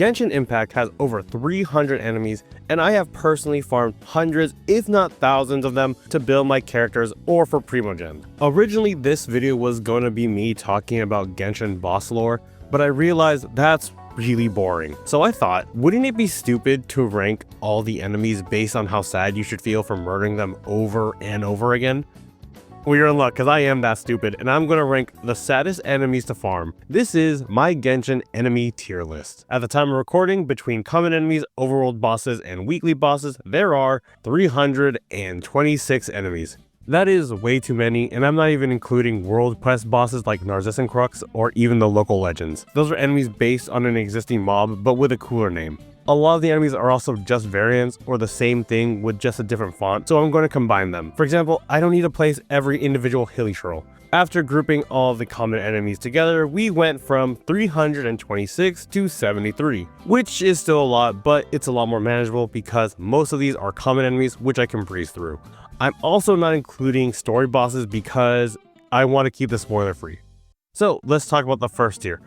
Genshin Impact has over 300 enemies, and I have personally farmed hundreds, if not thousands of them to build my characters or for Primogen. Originally, this video was going to be me talking about Genshin boss lore, but I realized that's really boring. So I thought, wouldn't it be stupid to rank all the enemies based on how sad you should feel for murdering them over and over again? Well, you're in luck, because I am that stupid, and I'm going to rank the saddest enemies to farm. This is my Genshin enemy tier list. At the time of recording, between common enemies, overworld bosses, and weekly bosses, there are 326 enemies. That is way too many, and I'm not even including world quest bosses like Narcissus Crux or even the local legends. Those are enemies based on an existing mob, but with a cooler name. A lot of the enemies are also just variants or the same thing with just a different font, so I'm going to combine them. For example, I don't need to place every individual Hilly. After grouping all of the common enemies together, we went from 326 to 73, which is still a lot, but it's a lot more manageable because most of these are common enemies which I can breeze through. I'm also not including story bosses because I want to keep the spoiler free. So let's talk about the first tier.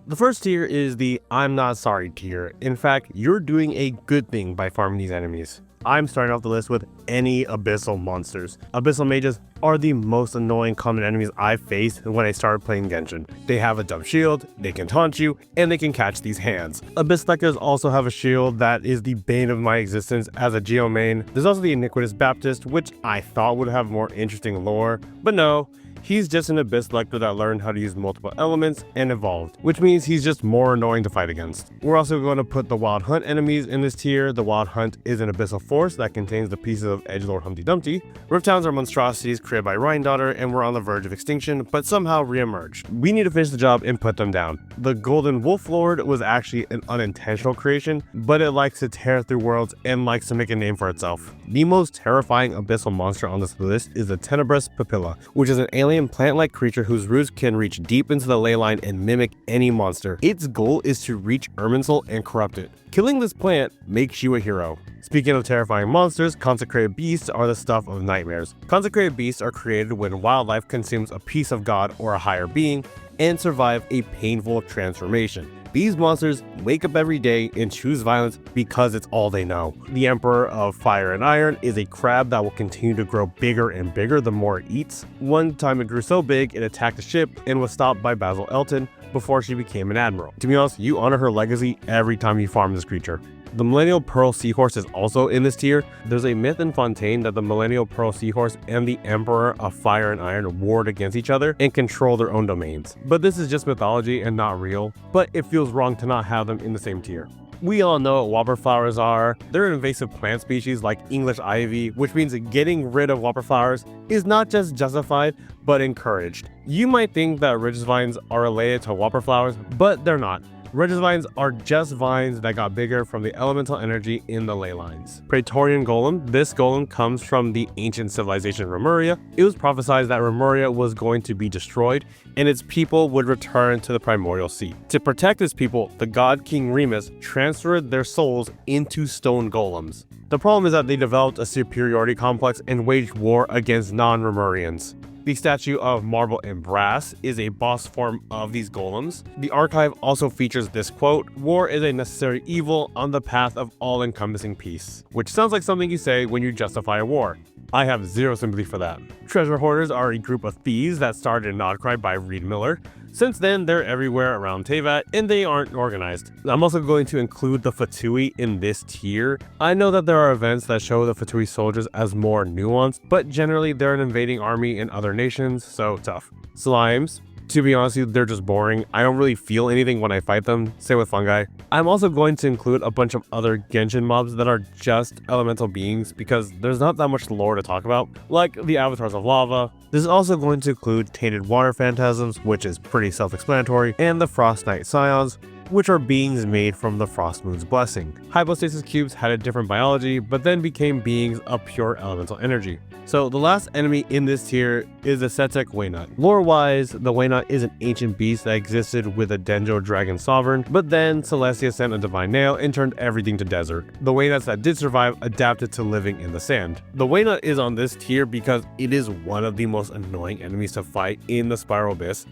The first tier is the I'm not sorry tier. In fact, you're doing a good thing by farming these enemies. I'm starting off the list with any abyssal monsters. Abyssal mages are the most annoying common enemies I've faced when I started playing Genshin. They have a dumb shield, they can taunt you, and they can catch these hands. Abyss Lectors also have a shield that is the bane of my existence as a Geo main. There's also the Iniquitous Baptist, which I thought would have more interesting lore, but no. He's just an Abyss Lector that learned how to use multiple elements and evolved, which means he's just more annoying to fight against. We're also going to put the Wild Hunt enemies in this tier. The Wild Hunt is an abyssal force that contains the pieces of Edgelord Humpty Dumpty. Rift Hounds are monstrosities created by Rhine-Daughter and were on the verge of extinction, but somehow re-emerged. We need to finish the job and put them down. The Golden Wolf Lord was actually an unintentional creation, but it likes to tear through worlds and likes to make a name for itself. The most terrifying abyssal monster on this list is the Tenebrous Papilla, which is an alien plant-like creature whose roots can reach deep into the ley line and mimic any monster. Its goal is to reach Irminsul and corrupt it. Killing this plant makes you a hero. Speaking of terrifying monsters, consecrated beasts are the stuff of nightmares. Consecrated beasts are created when wildlife consumes a piece of God or a higher being and survive a painful transformation. These monsters wake up every day and choose violence because it's all they know. The Emperor of Fire and Iron is a crab that will continue to grow bigger and bigger the more it eats. One time it grew so big it attacked a ship and was stopped by Basil Elton before she became an admiral. To be honest, you honor her legacy every time you farm this creature. The Millennial Pearl Seahorse is also in this tier. There's a myth in Fontaine that the Millennial Pearl Seahorse and the Emperor of Fire and Iron warred against each other and control their own domains. But this is just mythology and not real, but it feels wrong to not have them in the same tier. We all know what whopper flowers are. They're an invasive plant species like English ivy, which means getting rid of whopper flowers is not just justified, but encouraged. You might think that Regis vines are related to whopper flowers, but they're not. Regis vines are just vines that got bigger from the elemental energy in the ley lines. Praetorian Golem. This golem comes from the ancient civilization Remuria. It was prophesied that Remuria was going to be destroyed and its people would return to the primordial sea. To protect its people, the god King Remus transferred their souls into stone golems. The problem is that they developed a superiority complex and waged war against non-Remurians. The statue of Marble and Brass is a boss form of these golems. The archive also features this quote, "War is a necessary evil on the path of all-encompassing peace," which sounds like something you say when you justify a war. I have zero sympathy for that. Treasure hoarders are a group of thieves that started in Nodcry by Reed Miller. Since then, they're everywhere around Teyvat, and they aren't organized. I'm also going to include the Fatui in this tier. I know that there are events that show the Fatui soldiers as more nuanced, but generally they're an invading army in other nations, so tough. Slimes. To be honest with you, they're just boring. I don't really feel anything when I fight them. Same with fungi. I'm also going to include a bunch of other Genshin mobs that are just elemental beings because there's not that much lore to talk about, like the avatars of lava. This is also going to include tainted water phantasms, which is pretty self-explanatory, and the Frost Knight Scions, which are beings made from the Frost Moon's blessing. Hypostasis cubes had a different biology, but then became beings of pure elemental energy. So the last enemy in this tier is the Setek Waynut. Lore-wise, the Waynut is an ancient beast that existed with a Denjo dragon sovereign, but then Celestia sent a divine nail and turned everything to desert. The Waynuts that did survive adapted to living in the sand. The Waynut is on this tier because it is one of the most annoying enemies to fight in the Spiral Abyss.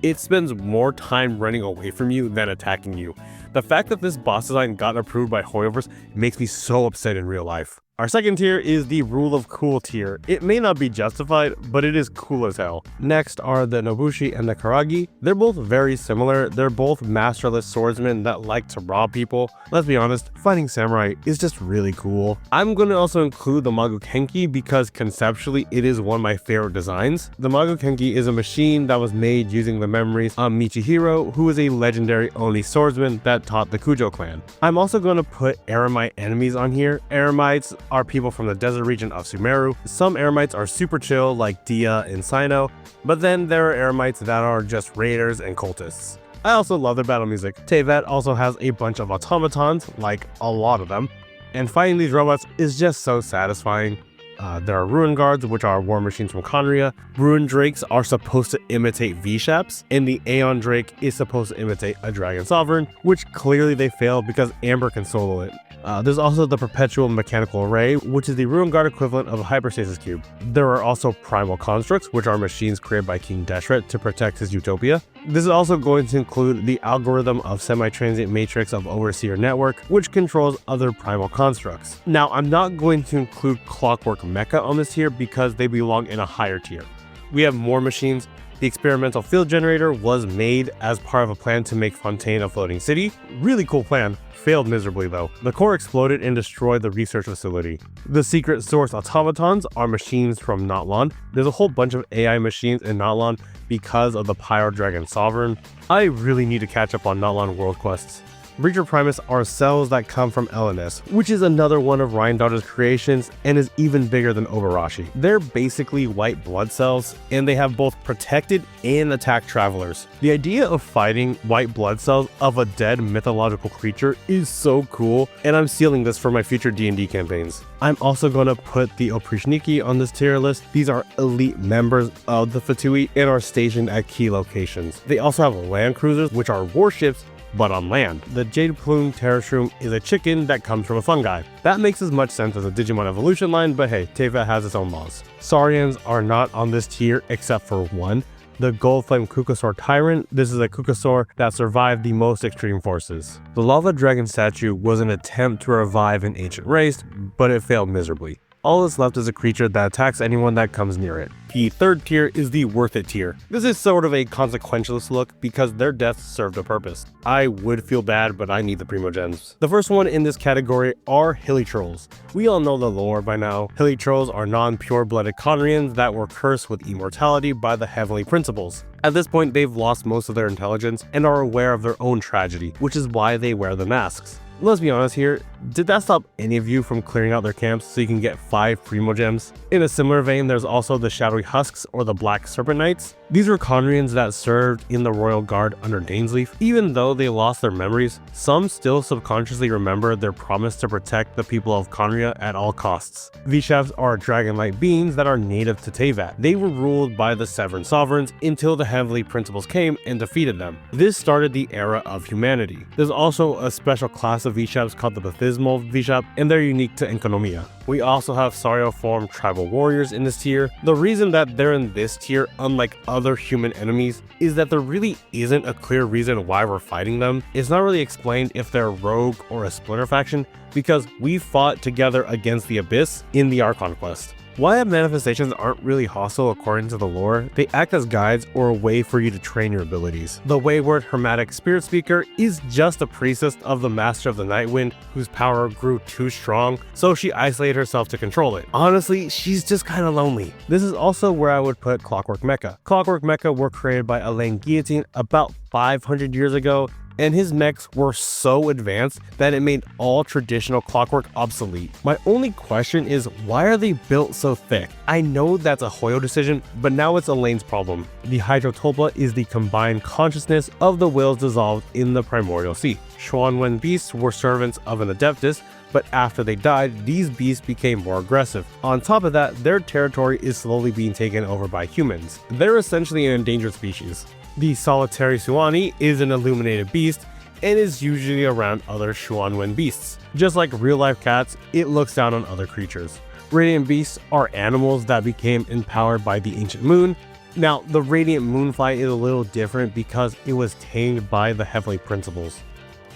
it spends more time running away from you than attacking you. The fact that this boss design got approved by Hoyoverse makes me so upset in real life. Our second tier is the Rule of Cool tier. It may not be justified, but it is cool as hell. Next are the Nobushi and the Karagi. They're both very similar. They're both masterless swordsmen that like to rob people. Let's be honest, fighting samurai is just really cool. I'm going to also include the Magokenki because conceptually it is one of my favorite designs. The Magokenki is a machine that was made using the memories of Michihiro, who is a legendary Oni swordsman that taught the Kujo clan. I'm also going to put Eremite enemies on here. Eremites are people from the desert region of Sumeru. Some Eremites are super chill like Dia and Sino, but then there are Eremites that are just raiders and cultists. I also love their battle music. Teyvat also has a bunch of automatons, like a lot of them, and fighting these robots is just so satisfying. There are Ruin Guards, which are war machines from Conria. Ruin Drakes are supposed to imitate V-Shaps, and the Aeon Drake is supposed to imitate a Dragon Sovereign, which clearly they failed because Amber can solo it. There's also the Perpetual Mechanical Array, which is the Ruin Guard equivalent of a Hyperstasis Cube. There are also Primal Constructs, which are machines created by King Deshret to protect his Utopia. This is also going to include the algorithm of semi-transient matrix of Overseer Network, which controls other primal constructs. Now, I'm not going to include Clockwork Mecha on this tier because they belong in a higher tier. We have more machines. The experimental field generator was made as part of a plan to make Fontaine a floating city. Really cool plan. Failed miserably though. The core exploded and destroyed the research facility. The secret source automatons are machines from Natlan. There's a whole bunch of AI machines in Natlan because of the Pyro Dragon Sovereign. I really need to catch up on Natlan world quests. Breacher Primus are cells that come from LNS, which is another one of Ryan Daughter's creations and is even bigger than Obarashi. They're basically white blood cells, and they have both protected and attack travelers. The idea of fighting white blood cells of a dead mythological creature is so cool, and I'm sealing this for my future D&D campaigns. I'm also going to put the Oprichniki on this tier list. These are elite members of the Fatui and are stationed at key locations. They also have land cruisers, which are warships, but on land. The Jade Plume Terrashroom is a chicken that comes from a fungi. That makes as much sense as a Digimon evolution line, but hey, Teyvat has its own laws. Saurians are not on this tier except for one, the Goldflame Kukasaur Tyrant. This is a Kukasaur that survived the most extreme forces. The Lava Dragon statue was an attempt to revive an ancient race, but it failed miserably. All that's left is a creature that attacks anyone that comes near it. The third tier is the Worth It tier. This is sort of a consequentialist look because their deaths served a purpose. I would feel bad, but I need the Primogems. The first one in this category are Hilly Trolls. We all know the lore by now. Hilly Trolls are non-pure-blooded Conrians that were cursed with immortality by the Heavenly Principles. At this point, they've lost most of their intelligence and are aware of their own tragedy, which is why they wear the masks. Let's be honest here, did that stop any of you from clearing out their camps so you can get 5 Primogems? In a similar vein, there's also the Shadowy Husks or the Black Serpent Knights. These were Conrians that served in the Royal Guard under Dainsleif. Even though they lost their memories, some still subconsciously remember their promise to protect the people of Conria at all costs. V-Shafts are dragon-like beings that are native to Teyvat. They were ruled by the Severin Sovereigns until the Heavenly Principles came and defeated them. This started the era of humanity. There's also a special class of V-Shafts called the Baptismal V-Shap, and they're unique to Enkonomiya. We also have Sario-formed tribal warriors in this tier. The reason that they're in this tier, unlike other human enemies, is that there really isn't a clear reason why we're fighting them. It's not really explained if they're rogue or a splinter faction, because we fought together against the Abyss in the Archon quest. Wyatt manifestations aren't really hostile according to the lore. They act as guides or a way for you to train your abilities. The wayward Hermetic Spirit Speaker is just a priestess of the Master of the Nightwind whose power grew too strong, so she isolated herself to control it. Honestly, she's just kinda lonely. This is also where I would put Clockwork Mecha. Clockwork Mecha were created by Alain Guillotine about 500 years ago, and his mechs were so advanced that it made all traditional clockwork obsolete. My only question is, why are they built so thick? I know that's a Hoyo decision, but now it's Elaine's problem. The Hydrotopla is the combined consciousness of the wills dissolved in the Primordial Sea. Xuanwen beasts were servants of an Adeptus, but after they died, these beasts became more aggressive. On top of that, their territory is slowly being taken over by humans. They're essentially an endangered species. The Solitary Suani is an illuminated beast and is usually around other Xuanwen beasts. Just like real-life cats, it looks down on other creatures. Radiant beasts are animals that became empowered by the ancient moon. Now, the Radiant Moonfly is a little different because it was tamed by the Heavenly Principles.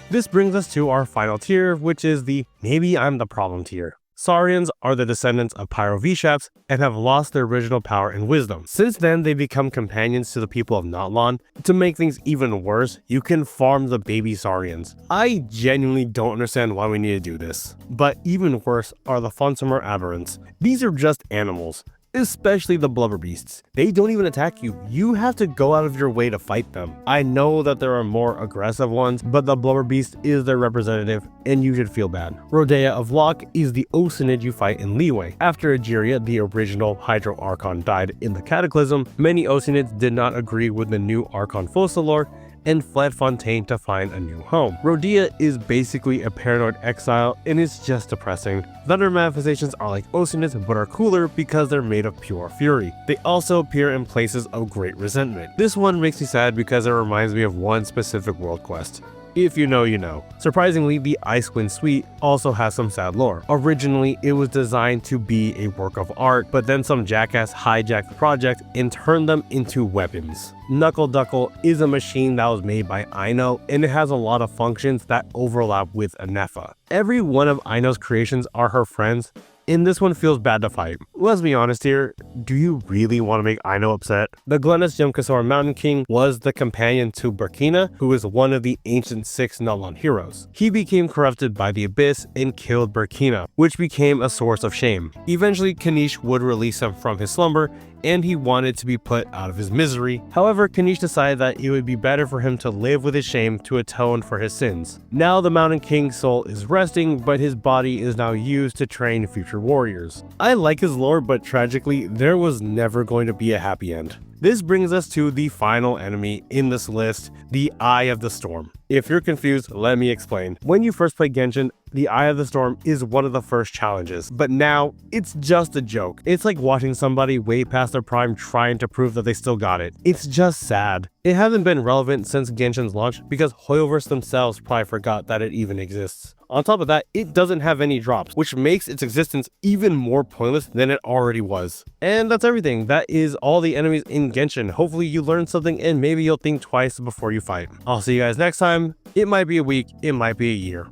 This brings us to our final tier, which is the maybe I'm the problem tier. Saurians are the descendants of Pyro-Vishaps and have lost their original power and wisdom. Since then, they become companions to the people of Natlan. To make things even worse, you can farm the baby Saurians. I genuinely don't understand why we need to do this. But even worse are the Fonsumer Aberrants. These are just animals, especially the blubber beasts. They don't even attack you. You have to go out of your way to fight them. I know that there are more aggressive ones, but the blubber beast is their representative, and you should feel bad. Rodea of Locke is the Ocinid you fight in Leeway. After Egeria, the original Hydro Archon, died in the Cataclysm, many Ocinids did not agree with the new Archon Focalor and fled Fontaine to find a new home. Rodea is basically a paranoid exile and is just depressing. Thunder manifestations are like Ocinids but are cooler because they're made of pure fury. They also appear in places of great resentment. This one makes me sad because it reminds me of one specific world quest. If you know, you know. Surprisingly, the Icewind Suite also has some sad lore. Originally, it was designed to be a work of art, but then some jackass hijacked the project and turned them into weapons. Knuckle Duckle is a machine that was made by Aino, and it has a lot of functions that overlap with Anefa. Every one of Aino's creations are her friends, and this one feels bad to fight. Let's be honest here, do you really want to make Aino upset? The Glennis Jem'Kesar Mountain King was the companion to Burkina, who is one of the ancient 6 Natlan heroes. He became corrupted by the Abyss and killed Burkina, which became a source of shame. Eventually, Kanish would release him from his slumber, and he wanted to be put out of his misery. However, Kanish decided that it would be better for him to live with his shame to atone for his sins. Now the Mountain King's soul is resting, but his body is now used to train future warriors. I like his lore, but tragically, there was never going to be a happy end. This brings us to the final enemy in this list, the Eye of the Storm. If you're confused, let me explain. When you first play Genshin, the Eye of the Storm is one of the first challenges, but now it's just a joke. It's like watching somebody way past their prime trying to prove that they still got it. It's just sad. It hasn't been relevant since Genshin's launch because Hoyoverse themselves probably forgot that it even exists. On top of that, it doesn't have any drops, which makes its existence even more pointless than it already was. And that's everything. That is all the enemies in Genshin. Hopefully you learned something and maybe you'll think twice before you fight. I'll see you guys next time. It might be a week, it might be a year.